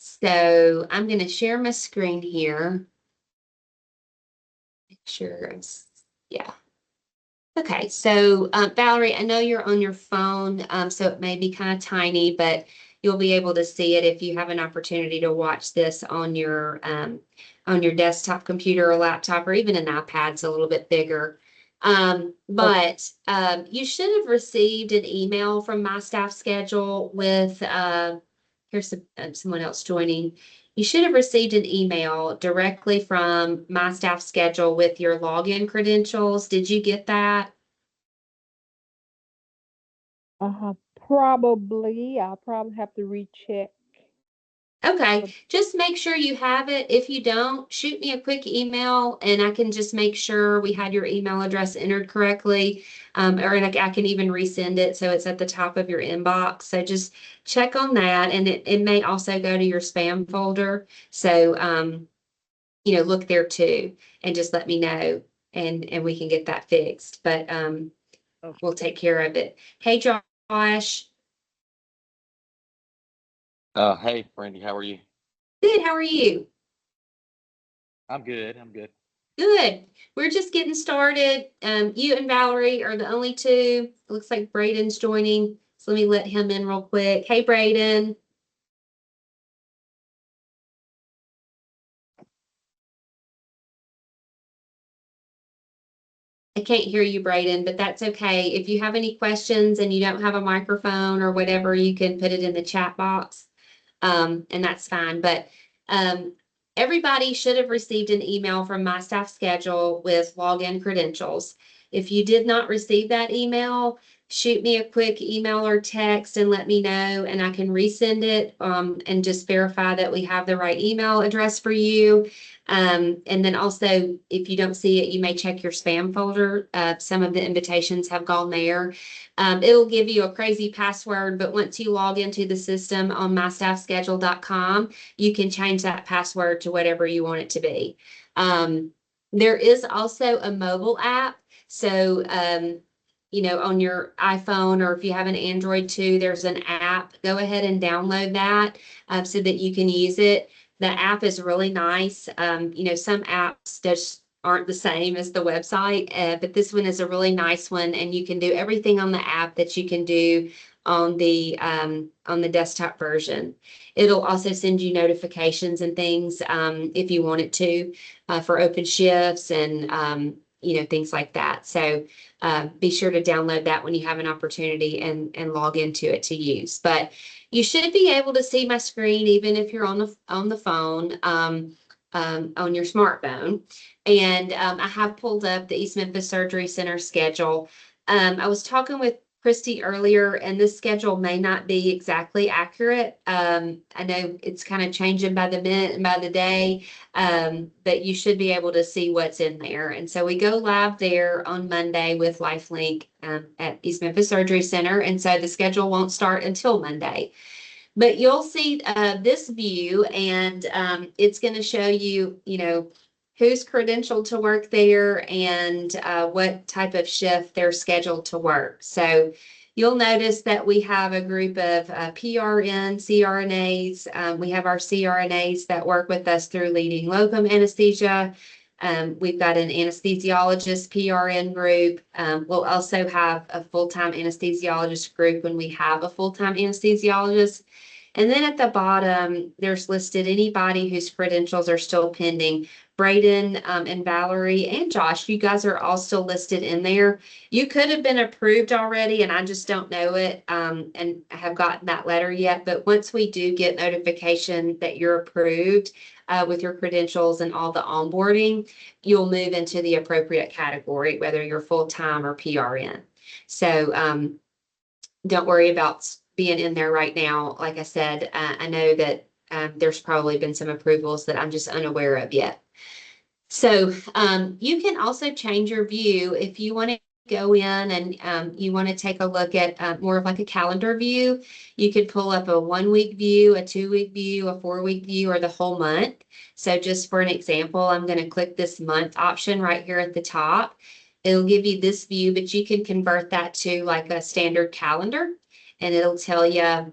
So I'm going to share my screen here. Make sure, yeah. Okay, so Valerie, I know you're on your phone, so it may be kind of tiny, but you'll be able to see it if you have an opportunity to watch this on your desktop computer or laptop, or even an iPad's a little bit bigger. But you should have received an email from MyStaffSchedule with here's someone else joining. You should have received an email directly from MyStaffSchedule with your login credentials. Did you get that? Probably. I'll probably have to recheck. Okay, But just make sure you have it. If you don't, shoot me a quick email and I can just make sure we had your email address entered correctly. Or I can even resend it so it's at the top of your inbox. So just check on that, and it may also go to your spam folder. So look there too and just let me know, and we can get that fixed. But we'll take care of it. Hey, Josh. Hey, Brandy, how are you? Good, how are you? I'm good. I'm good. Good. We're just getting started. You and Valerie are the only two. It looks like Braden's joining. So let me let him in real quick. Hey, Braden. I can't hear you, Braden, but that's okay. If you have any questions and you don't have a microphone or whatever, you can put it in the chat box. And that's fine. But everybody should have received an email from MyStaffSchedule with login credentials. If you did not receive that email, shoot me a quick email or text and let me know, and I can resend it and just verify that we have the right email address for you. And then also, if you don't see it, you may check your spam folder. Some of the invitations have gone there. It'll give you a crazy password, but once you log into the system on mystaffschedule.com, you can change that password to whatever you want it to be. There is also a mobile app. So, on your iPhone, or if you have an Android too, there's an app. Go ahead and download that so that you can use it. The app is really nice. Some apps just aren't the same as the website, but this one is a really nice one, and you can do everything on the app that you can do on the desktop version. It'll also send you notifications and things if you want it to for open shifts and things like that. So be sure to download that when you have an opportunity and log into it to use. But you should be able to see my screen even if you're on the phone on your smartphone. And I have pulled up the East Memphis Surgery Center schedule. I was talking with Christy earlier, and this schedule may not be exactly accurate. I know it's kind of changing by the minute and by the day, but you should be able to see what's in there. And so we go live there on Monday with LifeLink at East Memphis Surgery Center. And so the schedule won't start until Monday. But you'll see this view, and it's going to show you, who's credentialed to work there and what type of shift they're scheduled to work. So you'll notice that we have a group of PRN, CRNAs. We have our CRNAs that work with us through leading locum anesthesia. We've got an anesthesiologist PRN group. We'll also have a full-time anesthesiologist group when we have a full-time anesthesiologist. And then at the bottom, there's listed anybody whose credentials are still pending. Braden and Valerie and Josh, you guys are all still listed in there. You could have been approved already, and I just don't know it and have gotten that letter yet. But once we do get notification that you're approved with your credentials and all the onboarding, you'll move into the appropriate category, whether you're full-time or PRN. So don't worry about being in there right now. Like I said, I know that there's probably been some approvals that I'm just unaware of yet. So you can also change your view if you want to go in and you want to take a look at more of like a calendar view. You could pull up a 1 week view, a 2 week view, a 4 week view, or the whole month. So just for an example, I'm going to click this month option right here at the top. It'll give you this view, but you can convert that to like a standard calendar, and it'll tell you,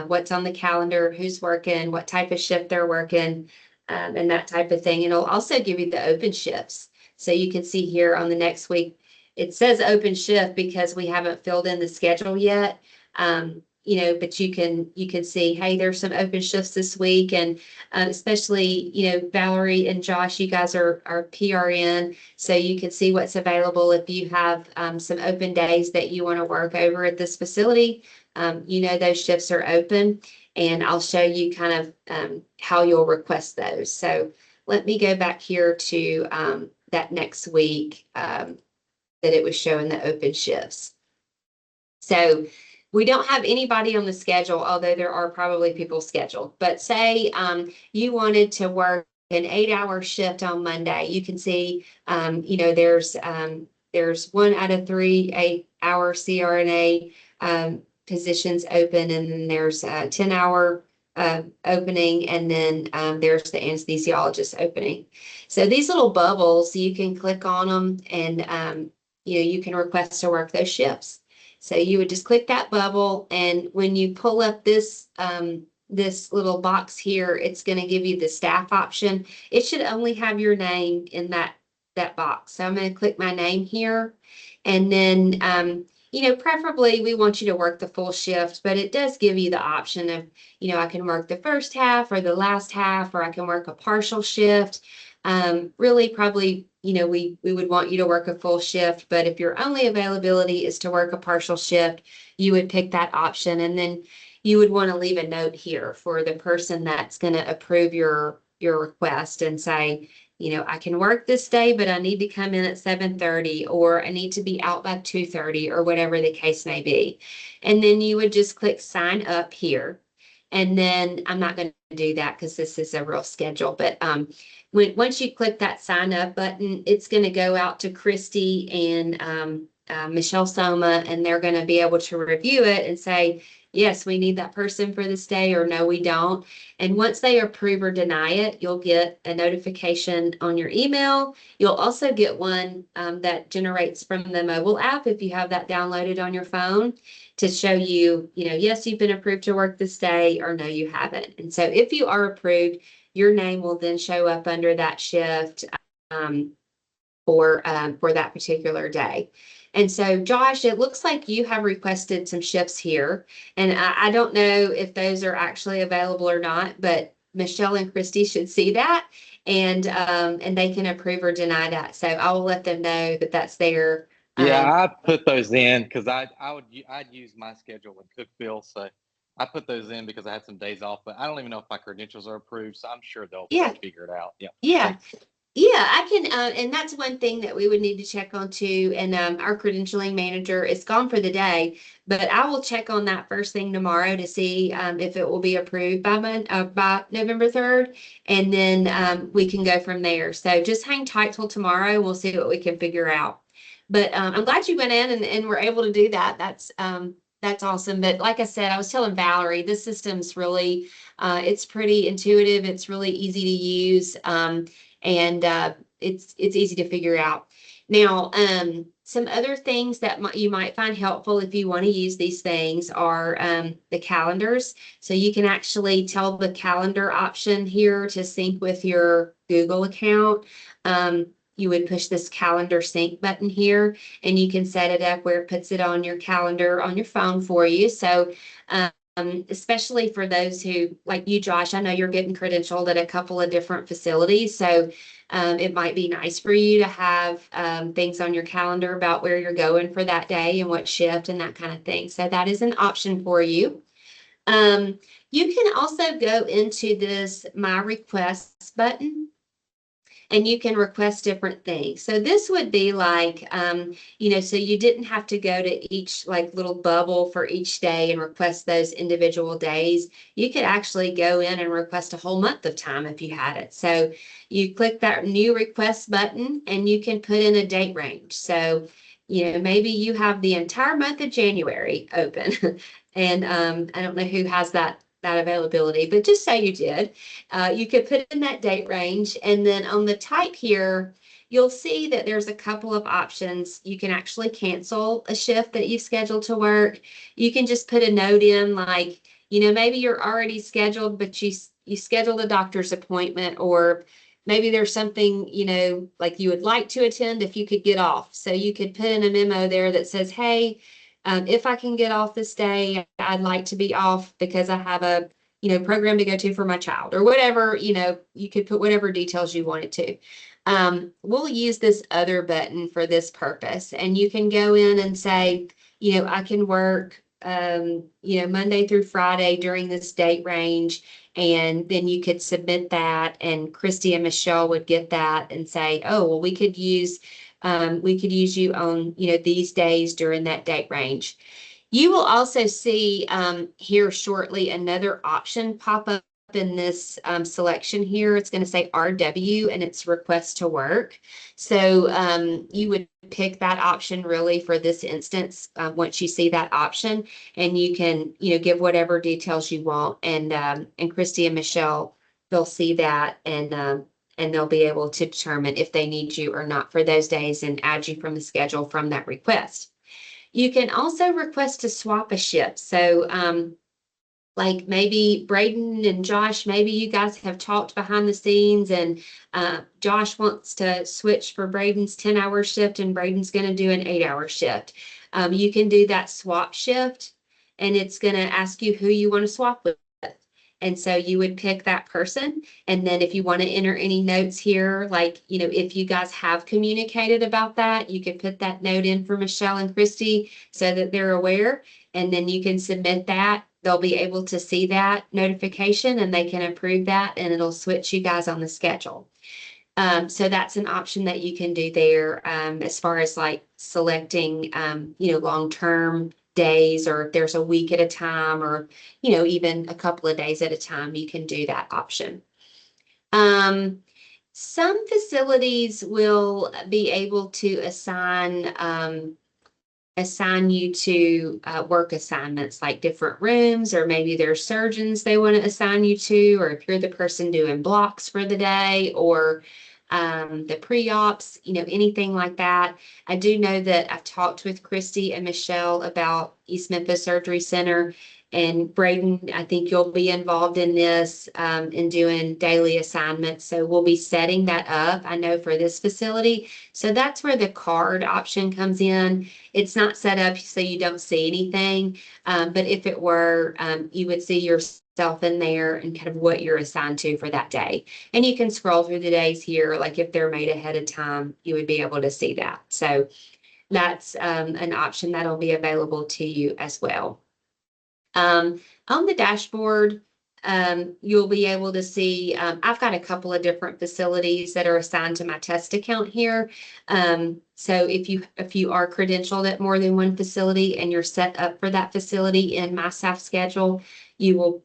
what's on the calendar, who's working, what type of shift they're working, and that type of thing. It'll also give you the open shifts. So you can see here on the next week, it says open shift because we haven't filled in the schedule yet. But you can see, hey, there's some open shifts this week, and especially, Valerie and Josh, you guys are PRN, so you can see what's available if you have some open days that you want to work over at this facility. Those shifts are open, and I'll show you kind of how you'll request those. So let me go back here to that next week that it was showing the open shifts. So we don't have anybody on the schedule, although there are probably people scheduled. But say you wanted to work an 8-hour shift on Monday. You can see, there's 1 out of 3 8-hour CRNA positions open, and then there's a 10-hour opening, and then there's the anesthesiologist opening. So these little bubbles, you can click on them, and you can request to work those shifts. So you would just click that bubble, and when you pull up this little box here, it's going to give you the staff option. It should only have your name in that box. So I'm going to click my name here, and then preferably we want you to work the full shift, but it does give you the option of, I can work the first half or the last half, or I can work a partial shift. Really, probably, we would want you to work a full shift, but if your only availability is to work a partial shift, you would pick that option. And then you would want to leave a note here for the person that's going to approve your request and say, I can work this day, but I need to come in at 7:30, or I need to be out by 2:30, or whatever the case may be. And then you would just click sign up here. And then I'm not going to do that because this is a real schedule, but once you click that sign up button, it's going to go out to Christy and Michelle Soma, and they're going to be able to review it and say, yes, we need that person for this day, or no, we don't. And once they approve or deny it, you'll get a notification on your email. You'll also get one that generates from the mobile app if you have that downloaded on your phone, to show you, yes, you've been approved to work this day, or no, you haven't. And so if you are approved, your name will then show up under that shift for that particular day. And so, Josh, it looks like you have requested some shifts here, and I don't know if those are actually available or not, but Michelle and Christy should see that, and they can approve or deny that. So I will let them know that that's there. Yeah, I put those in because I'd use my schedule in Cookville, so I put those in because I had some days off, but I don't even know if my credentials are approved, so I'm sure they'll figure it out. Yeah. Yeah. Yeah, I can, and that's one thing that we would need to check on too. And our credentialing manager is gone for the day, but I will check on that first thing tomorrow to see if it will be approved by November 3rd, and then we can go from there. So just hang tight till tomorrow. We'll see what we can figure out. But I'm glad you went in and were able to do that. That's awesome. But like I said, I was telling Valerie, this system's really, it's pretty intuitive. It's really easy to use. And it's easy to figure out. Now, some other things that you might find helpful if you want to use these things are the calendars. So you can actually tell the calendar option here to sync with your Google account. You would push this calendar sync button here, and you can set it up where it puts it on your calendar on your phone for you. So especially for those who, like you, Josh, I know you're getting credentialed at a couple of different facilities. So it might be nice for you to have things on your calendar about where you're going for that day and what shift and that kind of thing. So that is an option for you. You can also go into this My Requests button, and you can request different things. So this would be like, so you didn't have to go to each little bubble for each day and request those individual days. You could actually go in and request a whole month of time if you had it. So you click that new request button, and you can put in a date range. So, maybe you have the entire month of January open, and I don't know who has that availability, but just say you did. You could put in that date range, and then on the type here, you'll see that there's a couple of options. You can actually cancel a shift that you've scheduled to work. You can just put a note in like, maybe you're already scheduled, but you scheduled a doctor's appointment, or maybe there's something, like you would like to attend if you could get off. So you could put in a memo there that says, hey, if I can get off this day, I'd like to be off because I have a, program to go to for my child, or whatever, you could put whatever details you wanted to. We'll use this other button for this purpose, and you can go in and say, I can work, Monday through Friday during this date range. And then you could submit that, and Christy and Michelle would get that and say, oh, well, we could use you on, these days during that date range. You will also see here shortly another option pop up in this selection here. It's going to say RW, and it's request to work. So you would pick that option really for this instance once you see that option, and you can give whatever details you want, and Christy and Michelle, they'll see that, and they'll be able to determine if they need you or not for those days and add you from the schedule from that request. You can also request to swap a shift. So like maybe Braden and Josh, maybe you guys have talked behind the scenes, and Josh wants to switch for Braden's 10-hour shift, and Braden's going to do an 8-hour shift. You can do that swap shift, and it's going to ask you who you want to swap with. And so you would pick that person. And then if you want to enter any notes here, like, if you guys have communicated about that, you can put that note in for Michelle and Christy so that they're aware. And then you can submit that. They'll be able to see that notification, and they can approve that, and it'll switch you guys on the schedule. So that's an option that you can do there as far as like selecting, long-term days, or if there's a week at a time, or, even a couple of days at a time, you can do that option. Some facilities will be able to assign you to work assignments, like different rooms, or maybe there's surgeons they want to assign you to, or if you're the person doing blocks for the day, or the pre-ops, anything like that. I do know that I've talked with Christy and Michelle about East Memphis Surgery Center, and Braden, I think you'll be involved in this, in doing daily assignments. So we'll be setting that up, I know, for this facility. So that's where the card option comes in. It's not set up so you don't see anything, but if it were, you would see yourself in there and kind of what you're assigned to for that day. And you can scroll through the days here, like if they're made ahead of time, you would be able to see that. So that's an option that'll be available to you as well. On the dashboard, you'll be able to see, I've got a couple of different facilities that are assigned to my test account here. So if you are credentialed at more than one facility and you're set up for that facility in MyStaffSchedule, you will,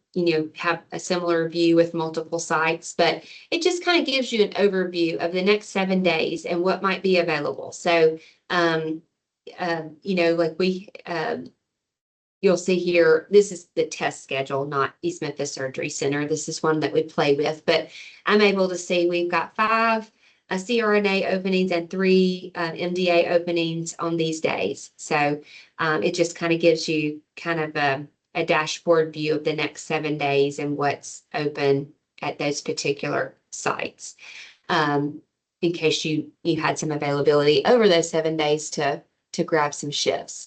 have a similar view with multiple sites, but it just kind of gives you an overview of the next 7 days and what might be available. So, like you'll see here, this is the test schedule, not East Memphis Surgery Center. This is one that we play with, but I'm able to see we've got 5 CRNA openings and 3 MDA openings on these days. So it just kind of gives you kind of a dashboard view of the next 7 days and what's open at those particular sites. In case you had some availability over those 7 days to grab some shifts.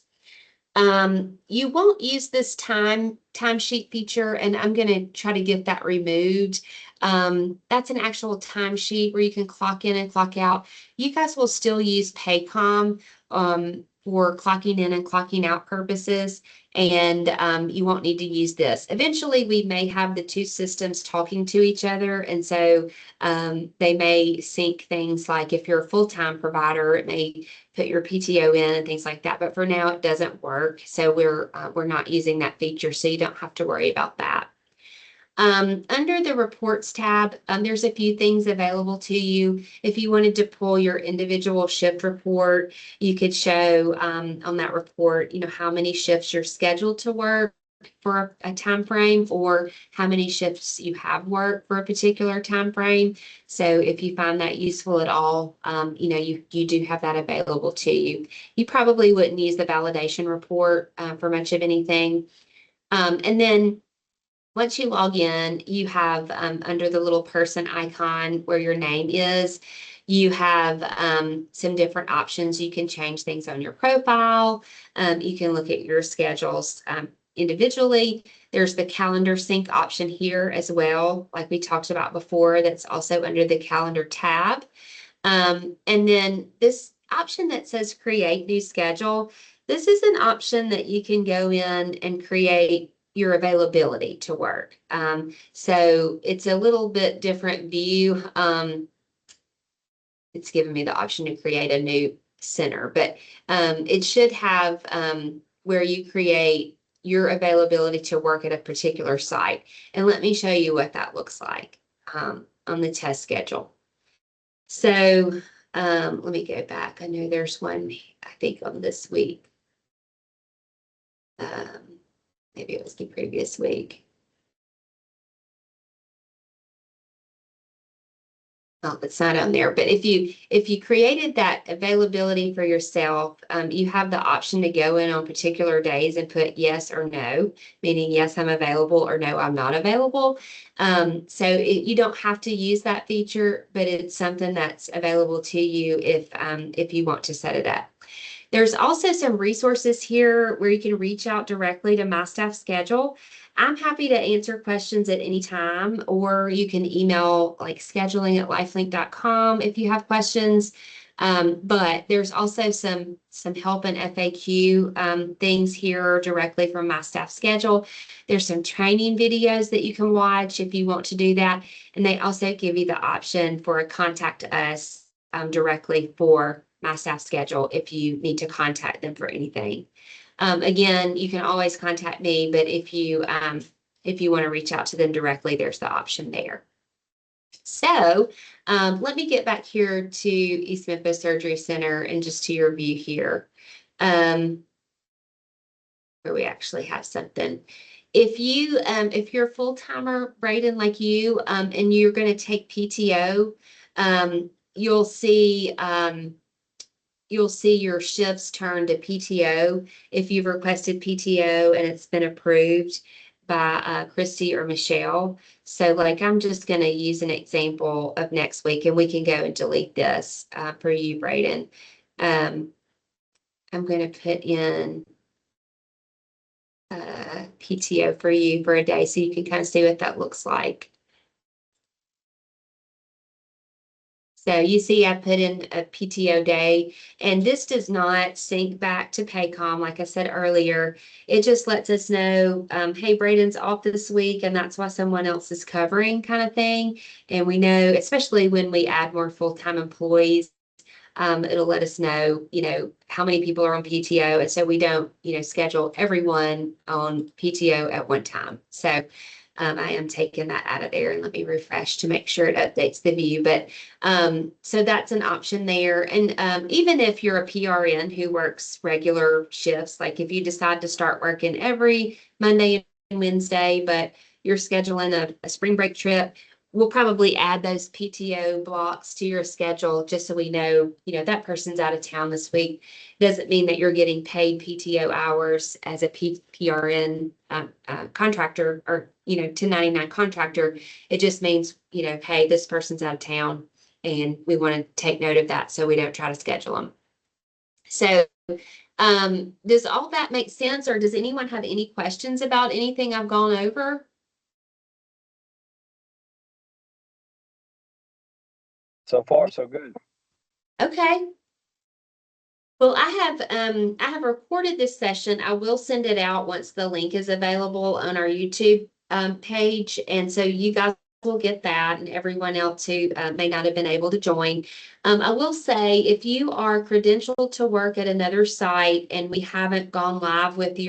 You won't use this timesheet feature, and I'm going to try to get that removed. That's an actual timesheet where you can clock in and clock out. You guys will still use Paycom for clocking in and clocking out purposes, and you won't need to use this. Eventually, we may have the 2 systems talking to each other, and so they may sync things like if you're a full-time provider, it may put your PTO in and things like that. But for now, it doesn't work, so we're not using that feature, so you don't have to worry about that. Under the reports tab, there's a few things available to you. If you wanted to pull your individual shift report, you could show on that report, how many shifts you're scheduled to work, for a time frame, or how many shifts you have worked for a particular time frame. So if you find that useful at all, you do have that available to you. You probably wouldn't use the validation report for much of anything. And then once you log in, you have under the little person icon where your name is, you have some different options. You can change things on your profile. You can look at your schedules individually. There's the calendar sync option here as well, like we talked about before, that's also under the calendar tab. And then this option that says create new schedule, this is an option that you can go in and create your availability to work. So it's a little bit different view. It's giving me the option to create a new center, but it should have where you create your availability to work at a particular site. And let me show you what that looks like on the test schedule. So let me go back. I know there's one, I think, on this week. Maybe it was the previous week. Oh, it's not on there, but if you created that availability for yourself, you have the option to go in on particular days and put yes or no, meaning yes, I'm available, or no, I'm not available. So you don't have to use that feature, but it's something that's available to you if you want to set it up. There's also some resources here where you can reach out directly to MyStaffSchedule. I'm happy to answer questions at any time, or you can email like scheduling@lifelink.com if you have questions. But there's also some help and FAQ things here directly from MyStaffSchedule. There's some training videos that you can watch if you want to do that. And they also give you the option for a contact us directly for MyStaffSchedule if you need to contact them for anything. Again, you can always contact me, but if you want to reach out to them directly, there's the option there. So let me get back here to East Memphis Surgery Center and just to your view here, where we actually have something. If you're a full-timer, Braden, like you, and you're going to take PTO, you'll see your shifts turn to PTO if you've requested PTO and it's been approved by Christy or Michelle. So like, I'm just going to use an example of next week, and we can go and delete this for you, Braden. I'm going to put in PTO for you for a day so you can kind of see what that looks like. So you see I put in a PTO day, and this does not sync back to Paycom. Like I said earlier, it just lets us know, hey, Braden's off this week, and that's why someone else is covering, kind of thing. And we know, especially when we add more full-time employees, it'll let us know, how many people are on PTO. And so we don't, schedule everyone on PTO at one time. So I am taking that out of there, and let me refresh to make sure it updates the view. But so that's an option there. And even if you're a PRN who works regular shifts, like if you decide to start working every Monday and Wednesday, but you're scheduling a spring break trip, we'll probably add those PTO blocks to your schedule just so we know, that person's out of town this week. Doesn't mean that you're getting paid PTO hours as a PRN contractor or, 1099 contractor. It just means, hey, this person's out of town and we want to take note of that so we don't try to schedule them. So does all that make sense, or does anyone have any questions about anything I've gone over? So far, so good. Okay. Well, I have recorded this session. I will send it out once the link is available on our YouTube page, and so you guys will get that, and everyone else who may not have been able to join. I will say, if you are credentialed to work at another site and we haven't gone live with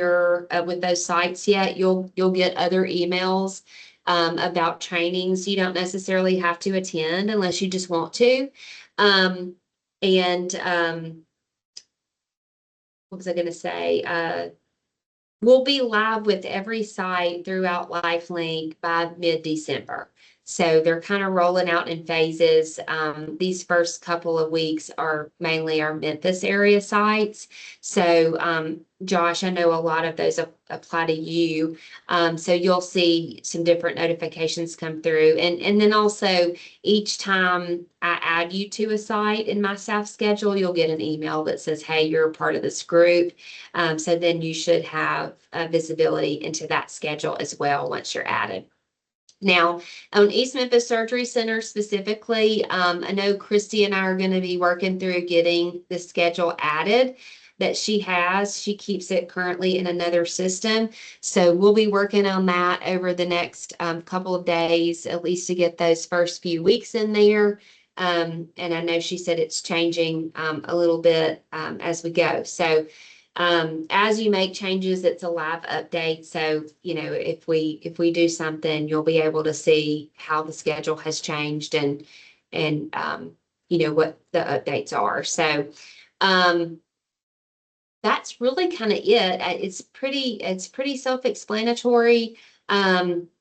with those sites yet, you'll get other emails about trainings. You don't necessarily have to attend unless you just want to. What was I going to say? we'll be live with every site throughout LifeLink by mid-December. So they're kind of rolling out in phases. These first couple of weeks are mainly our Memphis area sites. So, Josh, I know a lot of those apply to you. So you'll see some different notifications come through. And then also each time I add you to a site in MyStaffSchedule, you'll get an email that says, hey, you're a part of this group. So then you should have visibility into that schedule as well once you're added. Now, on East Memphis Surgery Center specifically, I know Christy and I are going to be working through getting the schedule added that she has. She keeps it currently in another system. So we'll be working on that over the next couple of days, at least to get those first few weeks in there. And I know she said it's changing a little bit as we go. So as you make changes, it's a live update. So, you know, if we do something, you'll be able to see how the schedule has changed and you know, what the updates are. So, that's really kind of it. It's pretty self-explanatory.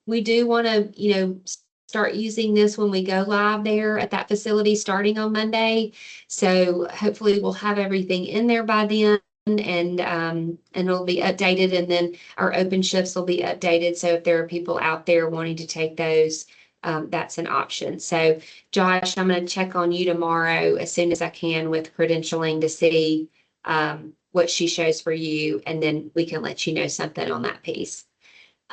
We do want to, you know, start using this when we go live there at that facility starting on Monday. So hopefully we'll have everything in there by then. And it'll be updated, and then our open shifts will be updated. So if there are people out there wanting to take those, that's an option. So Josh, I'm going to check on you tomorrow as soon as I can with credentialing to see what she shows for you, and then we can let you know something on that piece.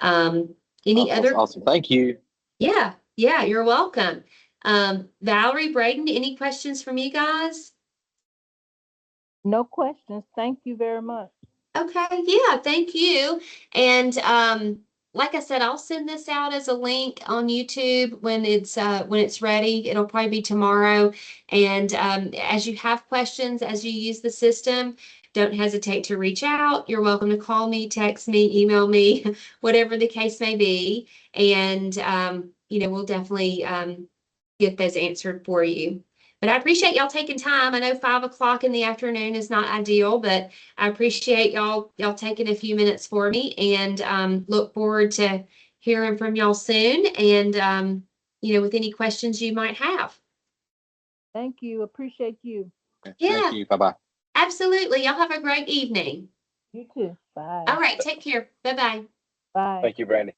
Any other? Awesome. Thank you. Yeah, you're welcome. Valerie, Braden, any questions from you guys? No questions. Thank you very much. Okay, yeah, thank you. And like I said, I'll send this out as a link on YouTube when it's ready. It'll probably be tomorrow. And as you have questions, as you use the system, don't hesitate to reach out. You're welcome to call me, text me, email me, whatever the case may be. And you know, we'll definitely get those answered for you. But I appreciate y'all taking time. I know 5 o'clock in the afternoon is not ideal, but I appreciate y'all taking a few minutes for me, and look forward to hearing from y'all soon. And you know, with any questions you might have. Thank you. Appreciate you. Yeah. Thank you. Bye-bye. Absolutely. Y'all have a great evening. You too. Bye. All right. Take care. Bye-bye. Bye. Thank you, Brandy.